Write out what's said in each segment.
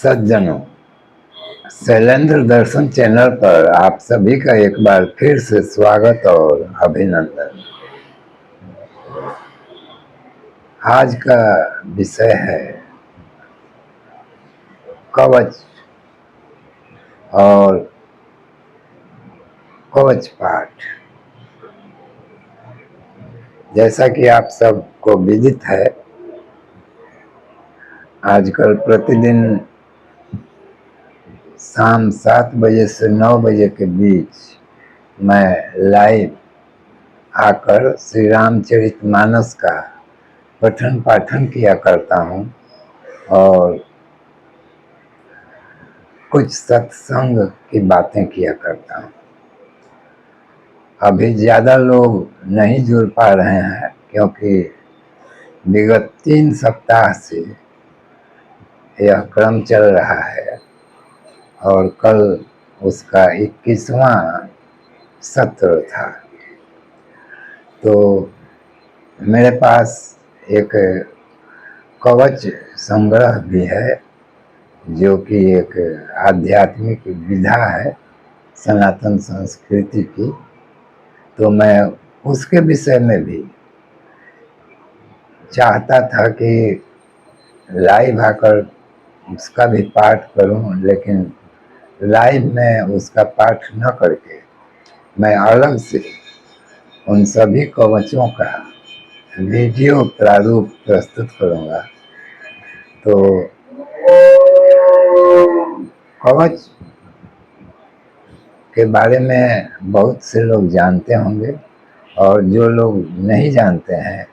सज्जनों, शैलेंद्र दर्शन चैनल पर आप सभी का एक बार फिर से स्वागत और अभिनंदन। आज का विषय है कवच और कवच पाठ। जैसा कि आप सबको विदित है, आजकल प्रतिदिन शाम 7 बजे से 9 बजे के बीच मैं लाइव आकर श्री रामचरितमानस का पठन पाठन किया करता हूँ और कुछ सत्संग की बातें किया करता हूँ। अभी ज़्यादा लोग नहीं जुड़ पा रहे हैं क्योंकि विगत 3 सप्ताह से यह क्रम चल रहा है और कल उसका 21वां सत्र था। तो मेरे पास एक कवच संग्रह भी है जो कि एक आध्यात्मिक विधा है सनातन संस्कृति की। तो मैं उसके विषय में भी चाहता था कि लाइव आकर उसका भी पाठ करूं, लेकिन लाइव में उसका पाठ न करके मैं अलग से उन सभी कवचों का वीडियो प्रारूप प्रस्तुत करूंगा। तो कवच के बारे में बहुत से लोग जानते होंगे और जो लोग नहीं जानते हैं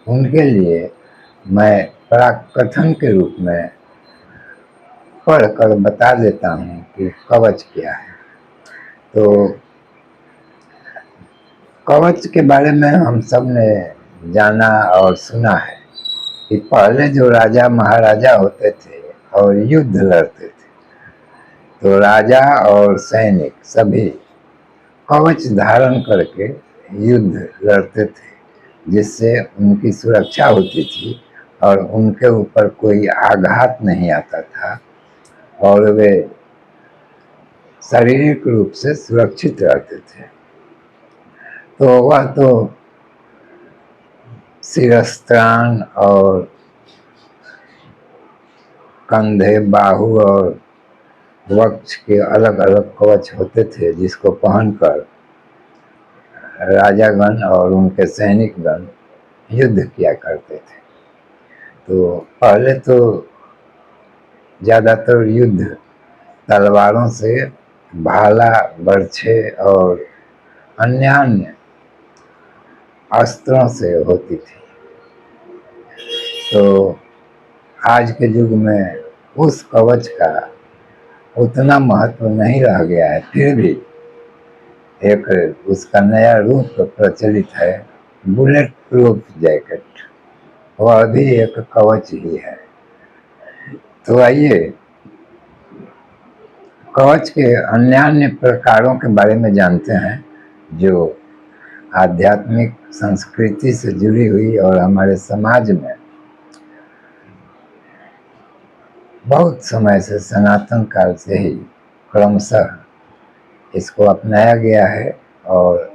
उनके लिए मैं प्राक कथन के रूप में पढ़कर बता देता हूँ कि कवच क्या है। तो कवच के बारे में हम सब ने जाना और सुना है कि पहले जो राजा महाराजा होते थे और युद्ध लड़ते थे, तो राजा और सैनिक सभी कवच धारण करके युद्ध लड़ते थे, जिससे उनकी सुरक्षा होती थी और उनके ऊपर कोई आघात नहीं आता था और वे शारीरिक रूप से सुरक्षित रहते थे। तो वह तो शिरस्त्राण और कंधे, बाहु और वक्ष के अलग अलग कवच होते थे जिसको पहनकर राजागण और उनके सैनिकगण युद्ध किया करते थे। तो पहले तो ज़्यादातर युद्ध तलवारों से, भाला, बर्छे और अन्य अस्त्रों से होती थी। तो आज के युग में उस कवच का उतना महत्व नहीं रह गया है, फिर भी एक उसका नया रूप प्रचलित है, बुलेट प्रूफ जैकेट। वह भी एक कवच ही है। तो आइए कवच के अन्य प्रकारों के बारे में जानते हैं जो आध्यात्मिक संस्कृति से जुड़ी हुई और हमारे समाज में बहुत समय से, सनातन काल से ही क्रमशः इसको अपनाया गया है और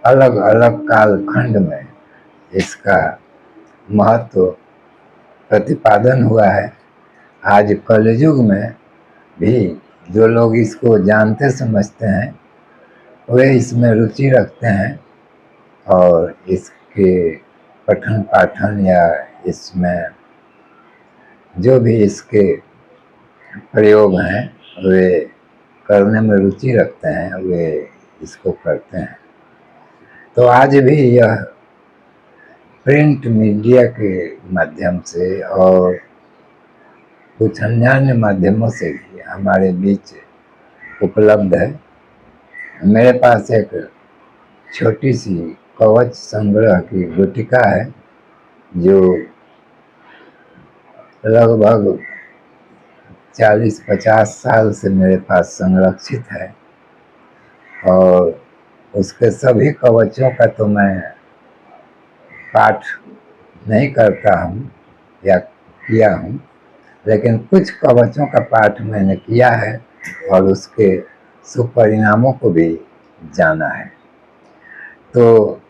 अलग अलग कालखंड में इसका महत्व प्रतिपादन हुआ है। आज कलयुग में भी जो लोग इसको जानते समझते हैं वे इसमें रुचि रखते हैं और इसके पठन पाठन या इसमें जो भी इसके प्रयोग हैं वे करने में रुचि रखते हैं, वे इसको करते हैं। तो आज भी यह प्रिंट मीडिया के माध्यम से और कुछ अन्य माध्यमों से भी हमारे बीच उपलब्ध है। मेरे पास एक छोटी सी कवच संग्रह की गुटिका है जो लगभग 40-50 साल से मेरे पास संरक्षित है और उसके सभी कवचों का तो मैं पाठ नहीं करता हूँ या किया हूँ, लेकिन कुछ कवचों का पाठ मैंने किया है और उसके सुपरिणामों को भी जाना है। तो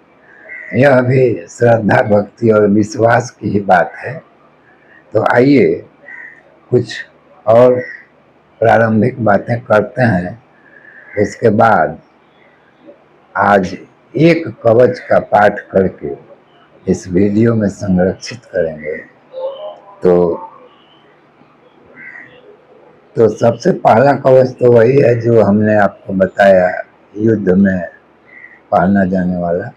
यह भी श्रद्धा, भक्ति और विश्वास की ही बात है। तो आइए कुछ और प्रारंभिक बातें करते हैं, उसके बाद आज एक कवच का पाठ करके इस वीडियो में संरक्षित करेंगे। तो सबसे पहला कवच तो वही है जो हमने आपको बताया, युद्ध में पहना जाने वाला,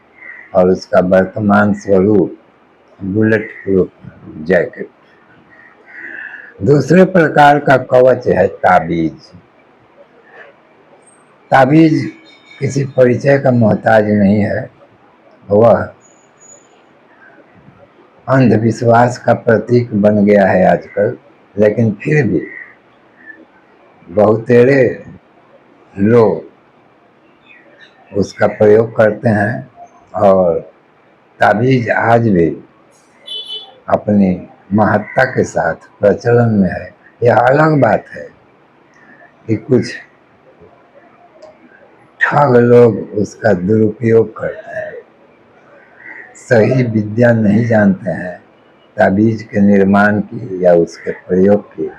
और उसका वर्तमान स्वरूप बुलेट प्रूफ जैकेट। दूसरे प्रकार का कवच है ताबीज। ताबीज किसी परिचय का मोहताज नहीं है, वह अंधविश्वास का प्रतीक बन गया है आजकल, लेकिन फिर भी बहुतेरे लोग उसका प्रयोग करते हैं और ताबीज आज भी अपनी महत्ता के साथ प्रचलन में है। यह अलग बात है कि कुछ ठग लोग उसका दुरुपयोग करते हैं, सही विद्या नहीं जानते हैं ताबीज के निर्माण की या उसके प्रयोग की,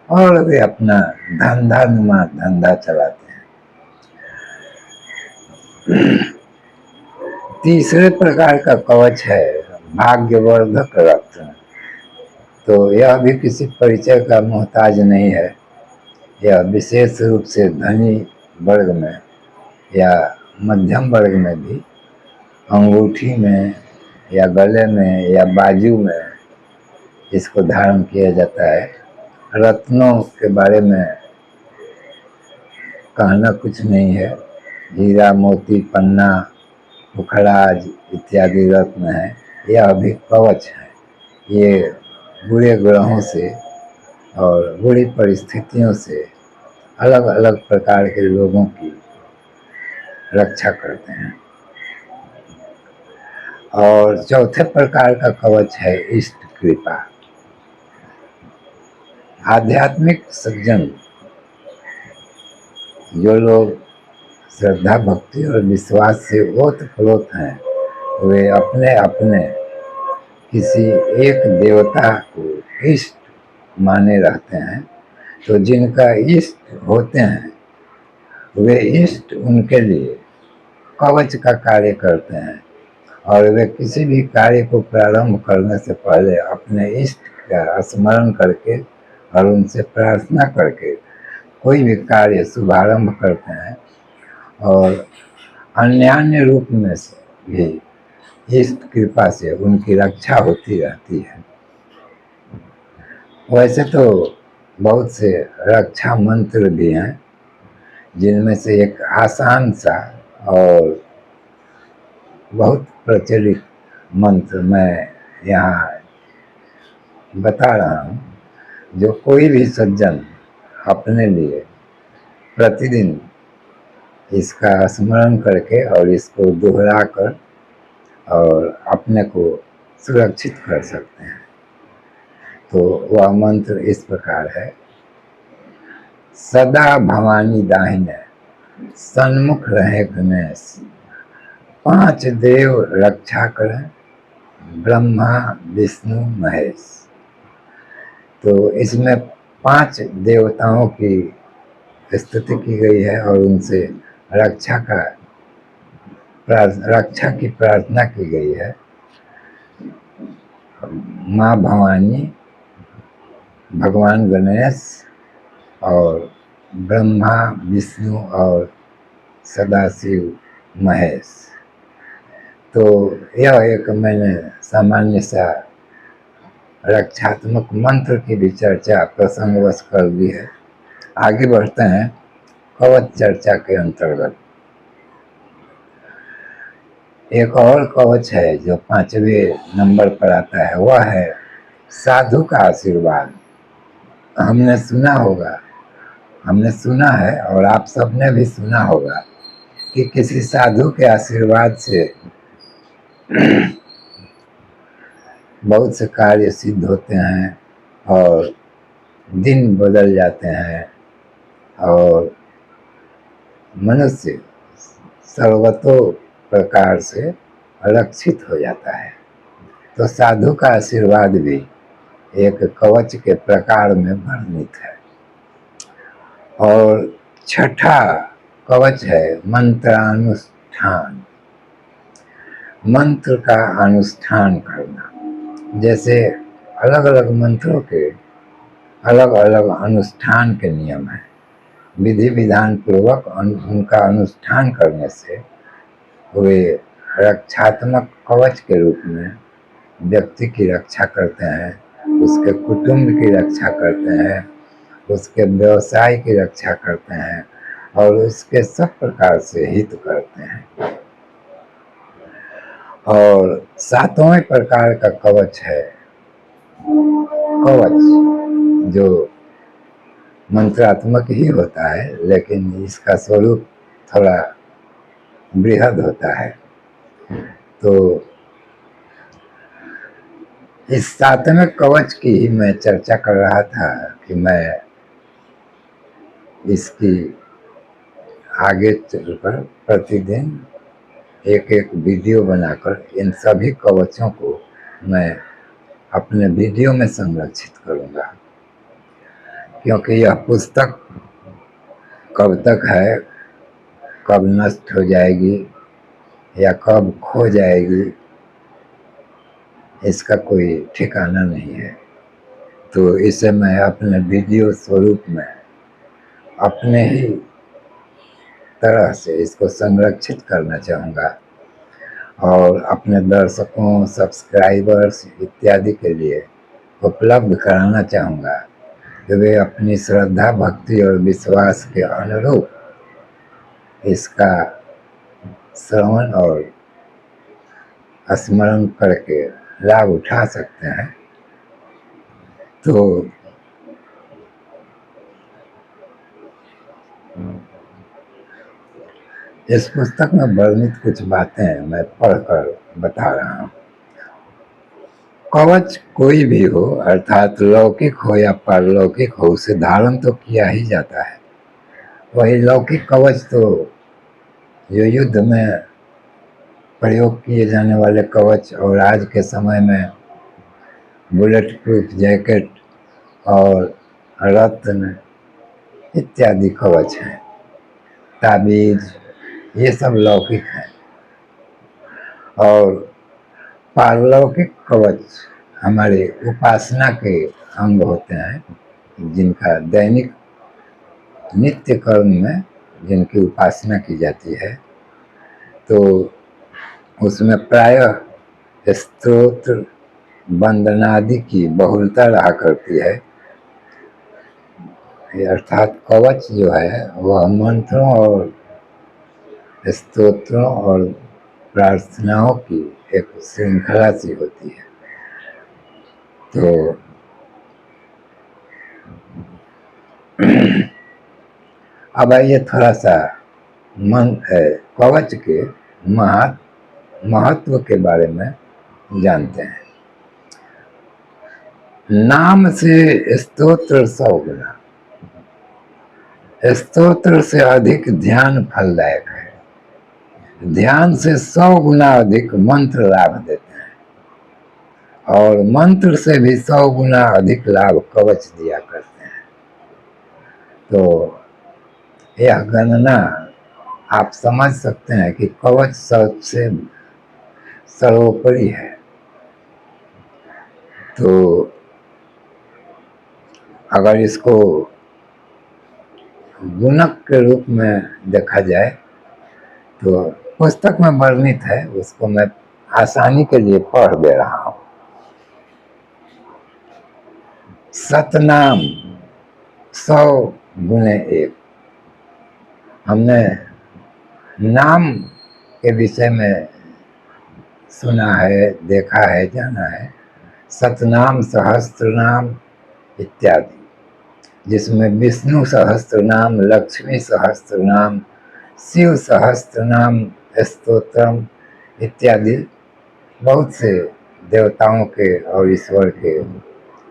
और वे अपना धंधा चलाते हैं। तीसरे प्रकार का कवच है भाग्यवर्धक रत्न। तो यह भी किसी परिचय का मोहताज नहीं है। यह विशेष रूप से धनी वर्ग में या मध्यम वर्ग में भी अंगूठी में या गले में या बाजू में इसको धारण किया जाता है। रत्नों के बारे में कहना कुछ नहीं है, हीरा, मोती, पन्ना, पुखराज इत्यादि रत्न है। यह भी कवच है। ये बुरे ग्रहों से और बुरी परिस्थितियों से अलग अलग प्रकार के लोगों की रक्षा करते हैं। और चौथे प्रकार का कवच है इष्ट कृपा। आध्यात्मिक सज्जन, जो लोग श्रद्धा, भक्ति और विश्वास से ओतप्रोत हैं, वे अपने अपने किसी एक देवता को इष्ट माने रहते हैं। तो जिनका इष्ट होते हैं वे इष्ट उनके लिए कवच का कार्य करते हैं, और वे किसी भी कार्य को प्रारंभ करने से पहले अपने इष्ट का स्मरण करके और उनसे प्रार्थना करके कोई भी कार्य शुभारंभ करते हैं, और अन्य रूप में से भी इष्ट कृपा से उनकी रक्षा होती रहती है। वैसे तो बहुत से रक्षा मंत्र भी हैं, जिनमें से एक आसान सा और बहुत प्रचलित मंत्र मैं यहाँ बता रहा हूँ, जो कोई भी सज्जन अपने लिए प्रतिदिन इसका स्मरण करके और इसको दोहरा कर और अपने को सुरक्षित कर सकते हैं। तो वह मंत्र इस प्रकार है: सदा भवानी दाहिने, सन्मुख रहे गणेश, 5 देव रक्षा करें, ब्रह्मा विष्णु महेश। तो इसमें 5 देवताओं की स्तुति की गई है और उनसे रक्षा की प्रार्थना की गई है। माँ भवानी, भगवान गणेश और ब्रह्मा, विष्णु और सदाशिव महेश। तो यह एक मैंने सामान्य सा रक्षात्मक मंत्र की भी चर्चा प्रसंगवश कर दी है। आगे बढ़ते हैं कवच चर्चा के अंतर्गत। एक और कवच है जो 5वें नंबर पर आता है, वह है साधु का आशीर्वाद। हमने सुना है और आप सबने भी सुना होगा कि किसी साधु के आशीर्वाद से बहुत से कार्य सिद्ध होते हैं और दिन बदल जाते हैं और मनुष्य सर्वतो प्रकार से अलक्षित हो जाता है। तो साधु का आशीर्वाद भी एक कवच के प्रकार में वर्णित है। और छठा कवच है मंत्रानुष्ठान। मंत्र का अनुष्ठान करना, जैसे अलग अलग मंत्रों के अलग अलग अनुष्ठान के नियम हैं। विधि विधान पूर्वक उनका अनुष्ठान करने से वे रक्षात्मक कवच के रूप में व्यक्ति की रक्षा करते हैं, उसके कुटुंब की रक्षा करते हैं, उसके व्यवसाय की रक्षा करते हैं और उसके सब प्रकार से हित करते हैं। और सातवें प्रकार का कवच है कवच, जो मंत्रात्मक ही होता है, लेकिन इसका स्वरूप थोड़ा बृहद होता है। तो इस सातवें कवच की ही मैं चर्चा कर रहा था कि मैं इसकी आगे चलकर प्रतिदिन एक एक वीडियो बनाकर इन सभी कवचों को मैं अपने वीडियो में संरक्षित करूंगा, क्योंकि यह पुस्तक कब तक है, कब नष्ट हो जाएगी या कब खो जाएगी, इसका कोई ठिकाना नहीं है। तो इसे मैं अपने वीडियो स्वरूप में अपने ही तरह से इसको संरक्षित करना चाहूँगा और अपने दर्शकों, सब्सक्राइबर्स इत्यादि के लिए उपलब्ध कराना चाहूँगा कि वे अपनी श्रद्धा, भक्ति और विश्वास के अनुरूप इसका श्रवण और स्मरण करके लाभ उठा सकते हैं। तो इस पुस्तक में वर्णित कुछ बातें मैं पढ़कर बता रहा हूँ। कवच कोई भी हो, अर्थात लौकिक हो या पारलौकिक हो, उसे धारण तो किया ही जाता है। वही लौकिक कवच तो जो युद्ध में प्रयोग किए जाने वाले कवच और आज के समय में बुलेट प्रूफ जैकेट और रत्न इत्यादि कवच हैं, ताबीज, ये सब लौकिक हैं। और पारलौकिक कवच हमारे उपासना के अंग होते हैं, जिनका दैनिक नित्य कर्म में जिनकी उपासना की जाती है। तो उसमें प्रायः स्तोत्र वंदनादि की बहुलता रहा करती है। अर्थात कवच जो है वह मंत्रों और स्तोत्रों और प्रार्थनाओं की एक श्रृंखला सी होती है। तो अब आइए थोड़ा सा कवच के महत्व के बारे में जानते हैं। नाम से स्तोत्र 100 गुना, स्तोत्र से अधिक ध्यान फलदायक है। ध्यान से 100 गुना अधिक मंत्र लाभ देते हैं और मंत्र से भी 100 गुना अधिक लाभ कवच दिया करते हैं। तो यह गणना आप समझ सकते हैं कि कवच सबसे सर्वोपरि है। तो अगर इसको गुणक के रूप में देखा जाए तो पुस्तक में वर्णित है, उसको मैं आसानी के लिए पढ़ दे रहा हूँ। सतनाम 100 गुने 1। हमने नाम के विषय में सुना है, देखा है, जाना है, सतनाम, सहस्त्रनाम इत्यादि, जिसमें विष्णु सहस्त्रनाम, लक्ष्मी सहस्त्रनाम, शिव सहस्त्रनाम स्तोत्रम इत्यादि बहुत से देवताओं के और ईश्वर के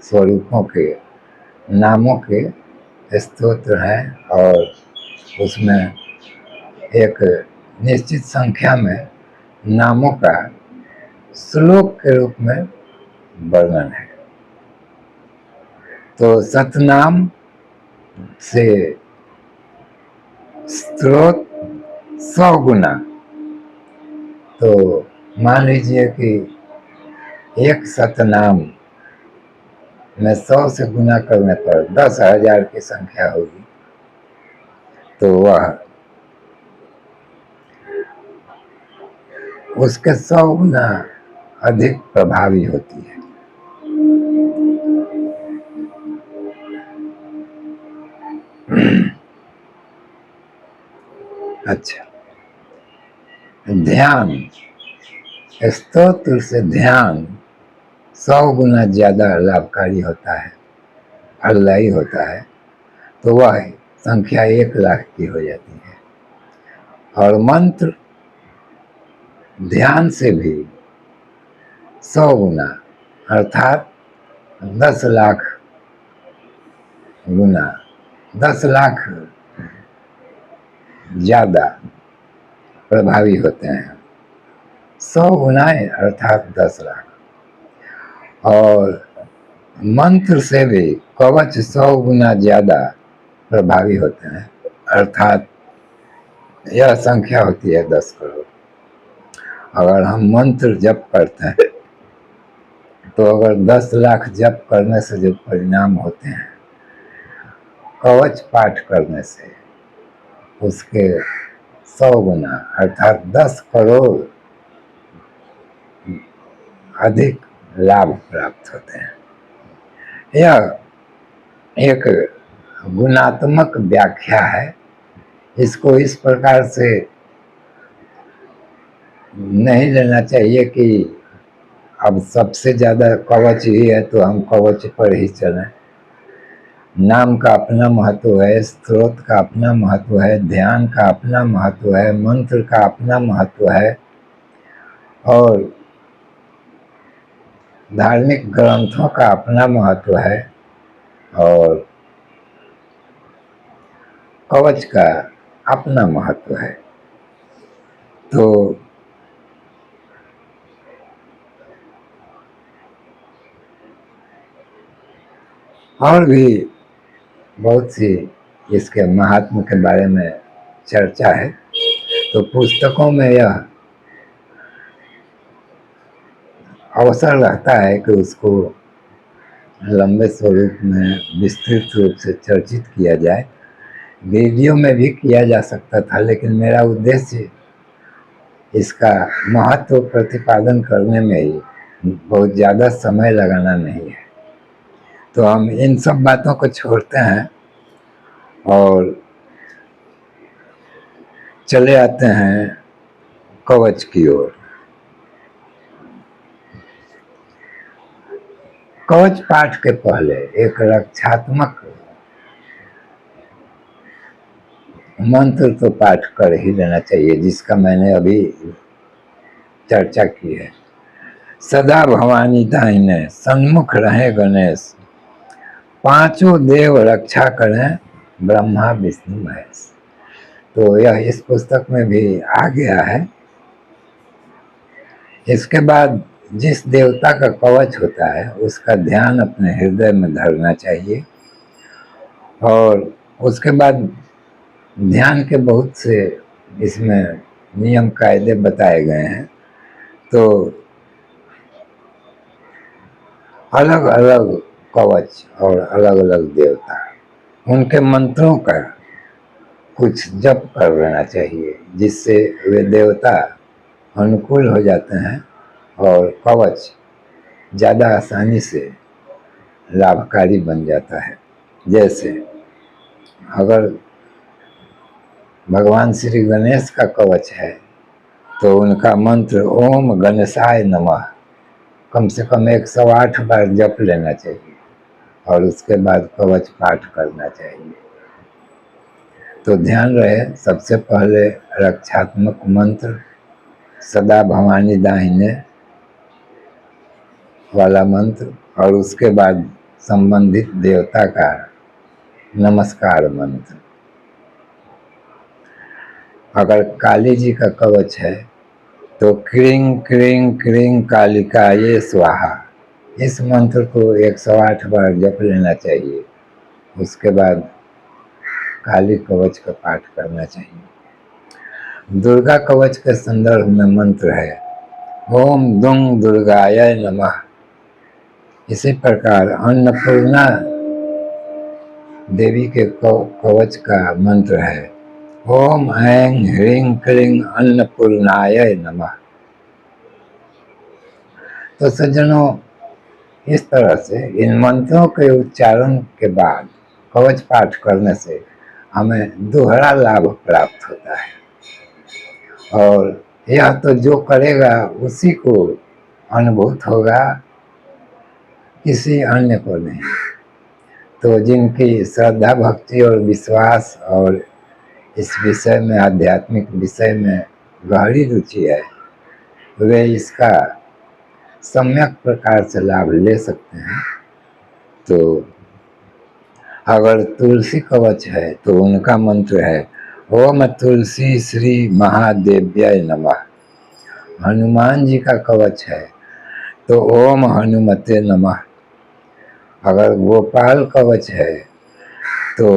स्वरूपों के नामों के स्तोत्र हैं और उसमें एक निश्चित संख्या में नामों का श्लोक के रूप में वर्णन है। तो सतनाम से स्रोत 100 गुना, तो मान लीजिए कि एक सतनाम में 100 से गुना करने पर 10,000 की संख्या होगी, तो वह उसके 100 गुना अधिक प्रभावी होती है। अच्छा, ध्यान, स्तोत्र से ध्यान 100 गुना ज्यादा लाभकारी होता है, फलदायी होता है। तो वह संख्या 1,00,000 की हो जाती है। और मंत्र ध्यान से भी 100 गुना अर्थात 10,00,000 गुना, 10,00,000 ज्यादा प्रभावी होते हैं। 100 गुनाएं अर्थात 10,00,000। और मंत्र से भी कवच 100 गुना ज्यादा प्रभावी होते हैं, अर्थात यह संख्या होती है 10 करोड़। अगर हम मंत्र जप करते हैं तो अगर 10,00,000 जप करने से जो परिणाम होते हैं, कवच पाठ करने से उसके 100 गुना अर्थात 10 करोड़ अधिक लाभ प्राप्त होते हैं। यह एक गुणात्मक व्याख्या है। इसको इस प्रकार से नहीं लेना चाहिए कि अब सबसे ज्यादा कवच ही है तो हम कवच पर ही चलें। नाम का अपना महत्व है, स्त्रोत का अपना महत्व है, ध्यान का अपना महत्व है, मंत्र का अपना महत्व है, और धार्मिक ग्रंथों का अपना महत्व है, और कवच का अपना महत्व है। तो और भी बहुत सी इसके महात्म के बारे में चर्चा है। तो पुस्तकों में यह अवसर रहता है कि उसको लंबे स्वरूप में विस्तृत रूप से चर्चित किया जाए। वीडियो में भी किया जा सकता था, लेकिन मेरा उद्देश्य इसका महत्व प्रतिपादन करने में ही बहुत ज़्यादा समय लगाना नहीं है। तो हम इन सब बातों को छोड़ते हैं और चले आते हैं कवच की ओर। कवच पाठ के पहले एक रक्षात्मक मंत्र तो पाठ कर ही लेना चाहिए, जिसका मैंने अभी चर्चा की है। सदा भवानी दाहिने, सन्मुख रहे गणेश, पांचों देव रक्षा करें, ब्रह्मा विष्णु महेश। तो यह इस पुस्तक में भी आ गया है। इसके बाद जिस देवता का कवच होता है उसका ध्यान अपने हृदय में धरना चाहिए, और उसके बाद ध्यान के बहुत से इसमें नियम कायदे बताए गए हैं। तो अलग अलग कवच और अलग अलग देवता, उनके मंत्रों का कुछ जप कर लेना चाहिए, जिससे वे देवता अनुकूल हो जाते हैं और कवच ज़्यादा आसानी से लाभकारी बन जाता है। जैसे अगर भगवान श्री गणेश का कवच है तो उनका मंत्र ओम गणेशाय नमः कम से कम 108 बार जप लेना चाहिए, और उसके बाद कवच पाठ करना चाहिए। तो ध्यान रहे, सबसे पहले रक्षात्मक मंत्र सदा भवानी दाहिने वाला मंत्र, और उसके बाद संबंधित देवता का नमस्कार मंत्र। अगर काली जी का कवच है तो क्रीं क्रीं क्रीं कालिकाये स्वाहा, इस मंत्र को 108 बार जप लेना चाहिए। उसके बाद काली कवच का पाठ करना चाहिए। दुर्गा कवच के संदर्भ में मंत्र है ओम दुंग दुर्गाय नमः। इसी प्रकार अन्नपूर्णा देवी के कवच का मंत्र है ओम ऐं ह्रीं क्लीं अन्नपूर्णाय नमः। तो सज्जनों, इस तरह से इन मंत्रों के उच्चारण के बाद कवच पाठ करने से हमें दोहरा लाभ प्राप्त होता है, और यह तो जो करेगा उसी को अनुभूत होगा, किसी अन्य को नहीं। तो जिनकी श्रद्धा भक्ति और विश्वास और इस विषय में, आध्यात्मिक विषय में गहरी रुचि है, वे इसका सम्यक प्रकार से लाभ ले सकते हैं। तो अगर तुलसी कवच है तो उनका मंत्र है ओम तुलसी श्री महादेव्याय नमः। हनुमान जी का कवच है तो ओम हनुमते नमः। अगर गोपाल कवच है तो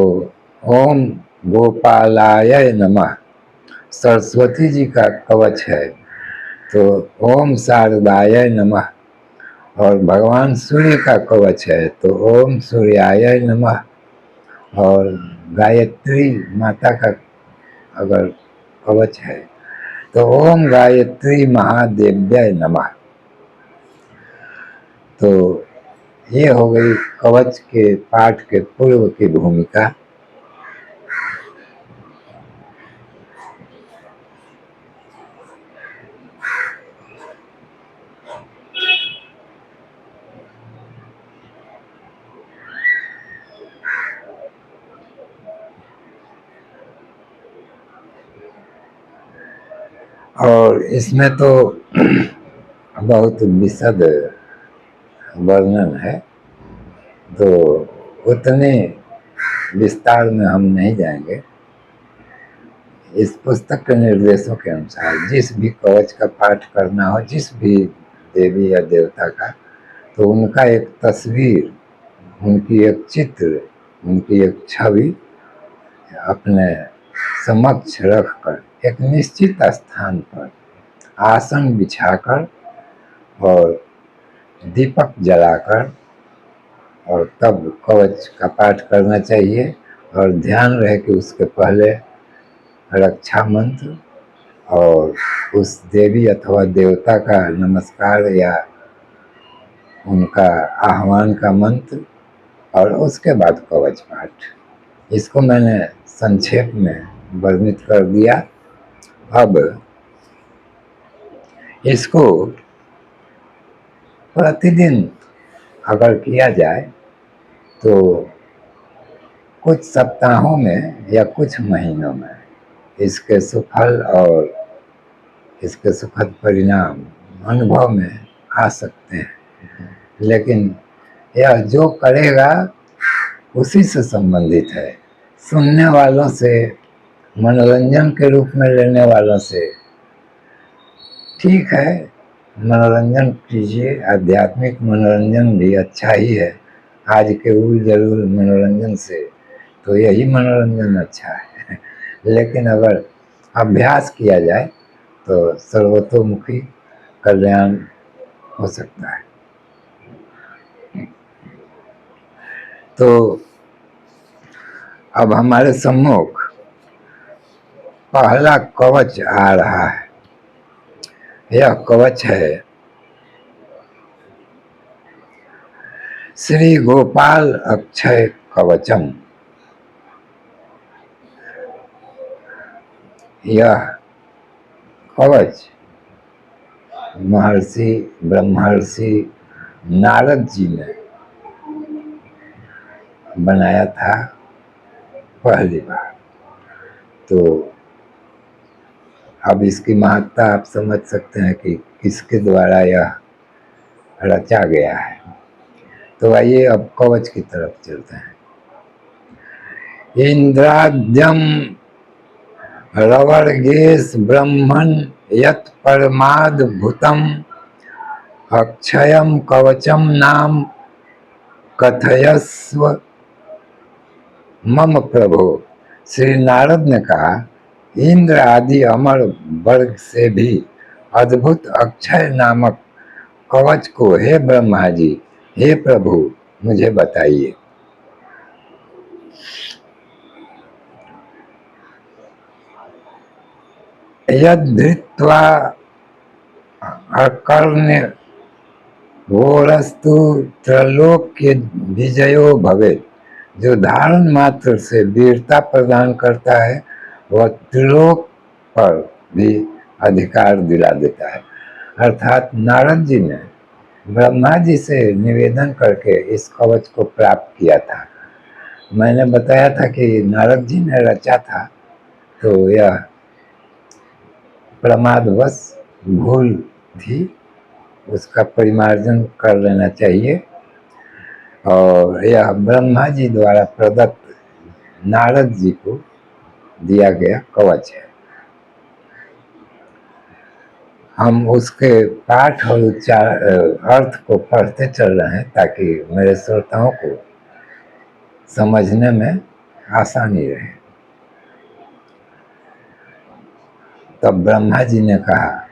ओम गोपालाय नमः। सरस्वती जी का कवच है तो ओम शारदाय नमः। और भगवान सूर्य का कवच है तो ओम सूर्याय नमः। और गायत्री माता का अगर कवच है तो ओम गायत्री महादेव्याय नमः। तो ये हो गई कवच के पाठ के पूर्व की भूमिका। और इसमें तो बहुत विशद वर्णन है, तो उतने विस्तार में हम नहीं जाएंगे। इस पुस्तक के निर्देशों के अनुसार जिस भी कवच का पाठ करना हो, जिस भी देवी या देवता का, तो उनका एक तस्वीर, उनकी एक चित्र, उनकी एक छवि अपने समक्ष रखकर एक निश्चित स्थान पर आसन बिछाकर और दीपक जलाकर और तब कवच का पाठ करना चाहिए। और ध्यान रहे कि उसके पहले रक्षा मंत्र और उस देवी अथवा देवता का नमस्कार या उनका आह्वान का मंत्र, और उसके बाद कवच पाठ। इसको मैंने संक्षेप में वर्णित कर दिया। अब इसको प्रतिदिन अगर किया जाए तो कुछ सप्ताहों में या कुछ महीनों में इसके सुफल और इसके सुखद परिणाम अनुभव में आ सकते हैं। लेकिन यह जो करेगा उसी से संबंधित है। सुनने वालों से, मनोरंजन के रूप में लेने वालों से ठीक है, मनोरंजन कीजिए। आध्यात्मिक मनोरंजन भी अच्छा ही है। आज के उल जरूर मनोरंजन से तो यही मनोरंजन अच्छा है। लेकिन अगर अभ्यास किया जाए तो सर्वतोमुखी कल्याण हो सकता है। तो अब हमारे सम्मुख पहला कवच आ रहा है। यह कवच है श्री गोपाल अक्षय कवचम। यह कवच महर्षि ब्रह्मर्षि नारद जी ने बनाया था पहली बार। तो अब इसकी महत्ता आप समझ सकते हैं कि किसके द्वारा यह रचा गया है। तो आइए अब कवच की तरफ चलते हैं। इंद्राद्यम रवर्गेश ब्रह्मण यत् परमाद भूतम अक्षयम कवचम नाम कथयस्व मम प्रभो। श्री नारद ने कहा, इंद्र आदि अमर वर्ग से भी अद्भुत अक्षय नामक कवच को हे ब्रह्मा जी, हे प्रभु मुझे बताइए। यद धृत्वा अकर्ण्य वोरस्तु त्रलोक के विजयो भवे। जो धारण मात्र से वीरता प्रदान करता है वह त्रिलोक पर भी अधिकार दिला देता है। अर्थात नारद जी ने ब्रह्मा जी से निवेदन करके इस कवच को प्राप्त किया था। मैंने बताया था कि नारद जी ने रचा था, तो यह प्रमादवश भूल थी, उसका परिमार्जन कर लेना चाहिए। और यह ब्रह्मा जी द्वारा प्रदत्त नारद जी को दिया गया कवच है। हम उसके पाठ और उच्चार अर्थ को पढ़ते चल रहे हैं ताकि मेरे श्रोताओं को समझने में आसानी रहे। तब ब्रह्मा जी ने कहा,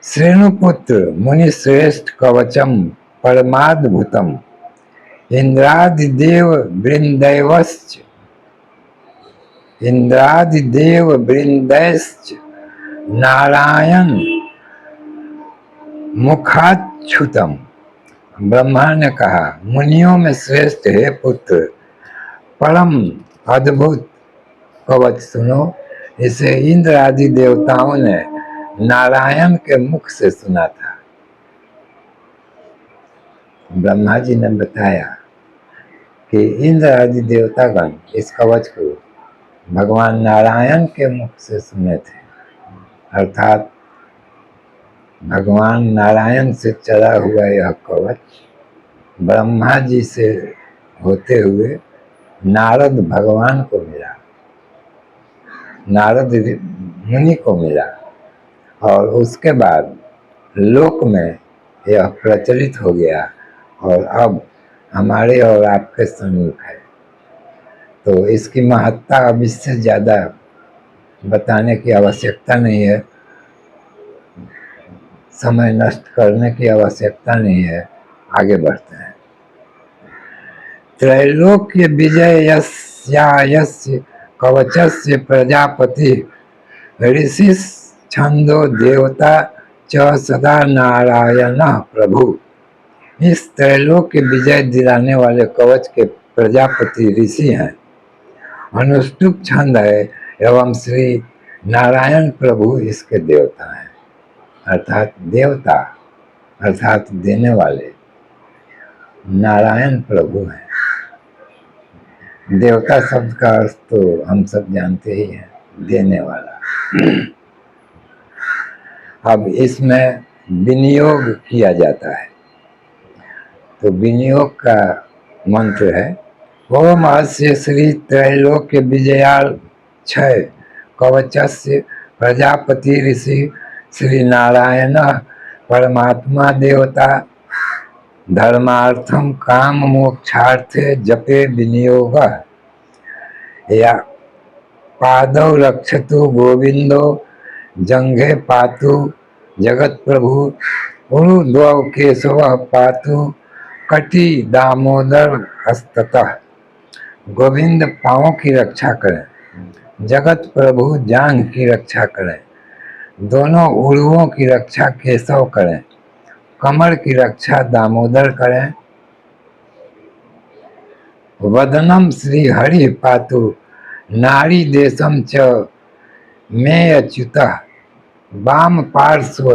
श्रेणुपुत्र मुनि श्रेष्ठ कवचम परमाद्भुतम इंद्रादिदेव वृंदैवश्च नारायण मुखाच्छुतम। ब्रह्मा ने कहा, मुनियों में श्रेष्ठ हे पुत्र, परम अद्भुत कवच सुनो। इसे इंद्र आदि देवताओं ने नारायण के मुख से सुना था। ब्रह्मा जी ने बताया कि इंद्र आदि देवतागण इस कवच को भगवान नारायण के मुख से सुने थे। अर्थात भगवान नारायण से चला हुआ यह कवच ब्रह्मा जी से होते हुए नारद भगवान को मिला, नारद मुनि को मिला, और उसके बाद लोक में यह प्रचलित हो गया और अब हमारे और आपके समीप है। तो इसकी महत्ता अब इससे ज़्यादा बताने की आवश्यकता नहीं है, समय नष्ट करने की आवश्यकता नहीं है। आगे बढ़ते हैं। त्रैलोक्य विजयस्य कवचस्य प्रजापति ऋषि छंदो देवता च सदा नारायण प्रभु। इस त्रैलोक के विजय दिलाने वाले कवच के प्रजापति ऋषि हैं, अनुष्टुप छंद है एवं श्री नारायण प्रभु इसके देवता हैं। अर्थात देवता अर्थात देने वाले नारायण प्रभु हैं। देवता शब्द का अर्थ तो हम सब जानते ही हैं, देने वाला। अब इसमें विनियोग किया जाता है, तो विनियोग का मंत्र है, ओम अस्य श्री त्रैलोक्य विजयाल क्षय कवचस्य प्रजापति ऋषि श्री नारायण परमात्मा देवता धर्मार्थम काम मोक्षार्थे जपे विनियोग या पादौ रक्षतु गोविंदो जंघे पातु जगत प्रभु उरुद्वौ केशव पातु कटी दामोदर हस्ततः। गोविंद पाँव की रक्षा करें, जगत प्रभु जांघ की रक्षा करें, दोनों उरुओं की रक्षा केशव करें, कमर की रक्षा दामोदर करें, वदनम श्री हरि पातु नारी देशम च में अच्युतः वाम पार्श्व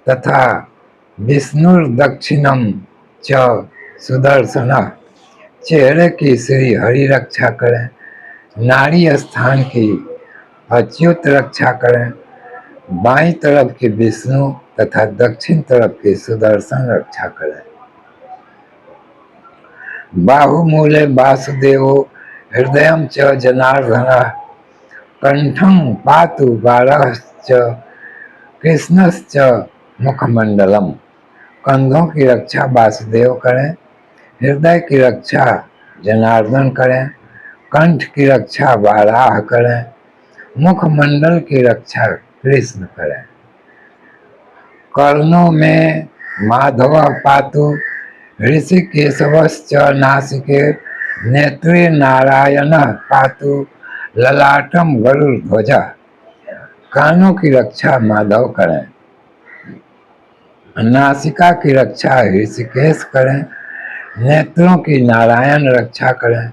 तथा विष्णुर्दक्षिणम च सुदर्शन। चेहरे की श्री हरि रक्षा करें, नारी स्थान की अच्युत रक्षा करें, बाईं तरफ की विष्णु तथा दक्षिण तरफ की सुदर्शन रक्षा करें। बाहुमूले वासुदेवो हृदयं च जनार्दनः कंठं पातु बालश्च कृष्णश्च मुखमंडलम। कंधों की रक्षा वासुदेव करें, हृदय की रक्षा जनार्दन करें, कंठ की रक्षा वाराह करें, मुखमंडल की रक्षा कृष्ण करें। कर्णों में माधव पातु ऋषिकेशवश्च नासिके नेत्रे नारायण पातु ललाटम गरुड़ ध्वजा। कानों की रक्षा माधव करें, नासिका की रक्षा ऋषिकेश करें, नेत्रों की नारायण रक्षा करें,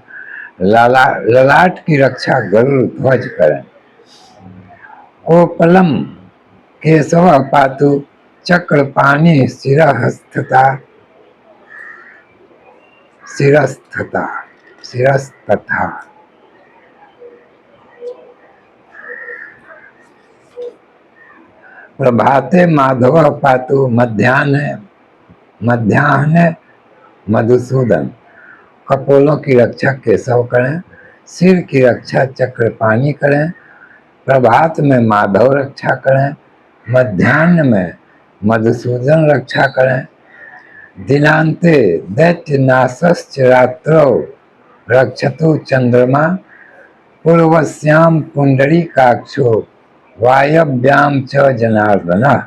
ललाट की रक्षा गरुड़ ध्वज करें। कोपलम केशव पातु चक्रपाणि शिरस्तथा शिरस्तथा। प्रभाते माधव पातु मध्याह्न मधुसूदन। कपोलों की रक्षा केशव करें, सिर की रक्षा चक्रपाणि करें, प्रभात में माधव रक्षा करें, मध्याह्न में मधुसूदन रक्षा करें, दिनांते दैत्यनाशश्च रात्रौ रक्षतु चंद्रमा, पूर्वस्याम पुंडरीकाक्षो वायव्याम च जनार्दनः।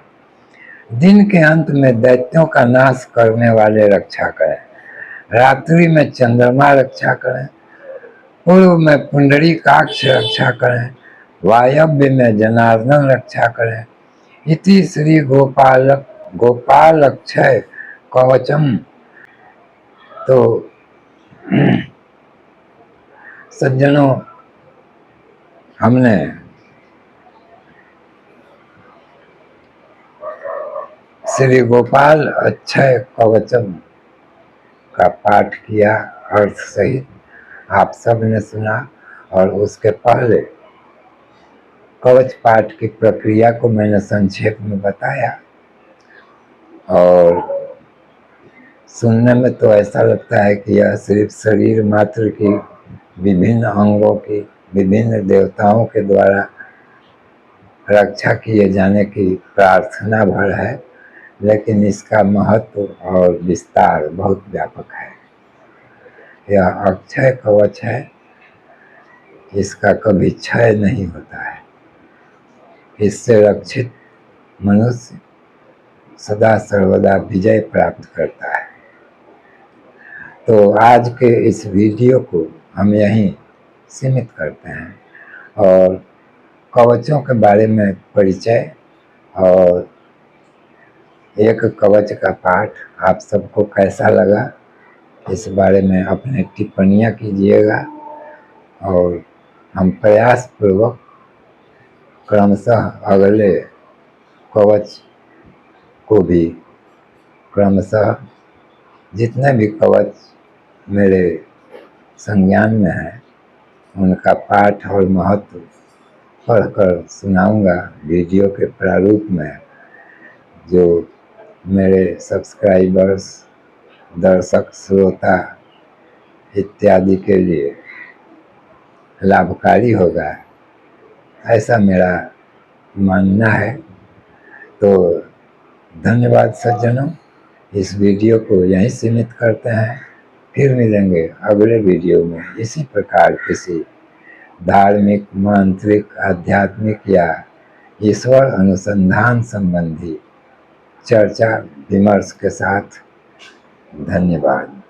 दिन के अंत में दैत्यों का नाश करने वाले रक्षा करें, रात्रि में चंद्रमा रक्षा करें, पूर्व में पुंडरीकाक्ष रक्षा करें, वायव्य में जनार्दन रक्षा करें। इति श्री गोपाल अक्षय कवचम। तो सज्जनों, हमने श्री गोपाल अक्षय कवचम का पाठ किया अर्थ सहित, आप सब ने सुना। और उसके पहले कवच पाठ की प्रक्रिया को मैंने संक्षेप में बताया। और सुनने में तो ऐसा लगता है कि यह सिर्फ शरीर मात्र की विभिन्न अंगों की विभिन्न देवताओं के द्वारा रक्षा किए जाने की प्रार्थना भर है, लेकिन इसका महत्व और विस्तार बहुत व्यापक है। यह अक्षय कवच है, इसका कभी क्षय नहीं होता है। इससे रक्षित मनुष्य सदा सर्वदा विजय प्राप्त करता है। तो आज के इस वीडियो को हम यहीं सीमित करते हैं और कवचों के बारे में परिचय और एक कवच का पाठ आप सबको कैसा लगा, इस बारे में अपने टिप्पणियाँ कीजिएगा। और हम प्रयास पूर्वक क्रमशः अगले कवच को भी क्रमशः जितने भी कवच मेरे संज्ञान में हैं उनका पाठ और महत्व पढ़कर सुनाऊंगा वीडियो के प्रारूप में, जो मेरे सब्सक्राइबर्स, दर्शक, श्रोता इत्यादि के लिए लाभकारी होगा, ऐसा मेरा मानना है। तो धन्यवाद सज्जनों, इस वीडियो को यहीं सीमित करते हैं। फिर मिलेंगे अगले वीडियो में इसी प्रकार किसी धार्मिक, मांत्रिक, आध्यात्मिक या ईश्वर अनुसंधान संबंधी चर्चा विमर्श के साथ। धन्यवाद।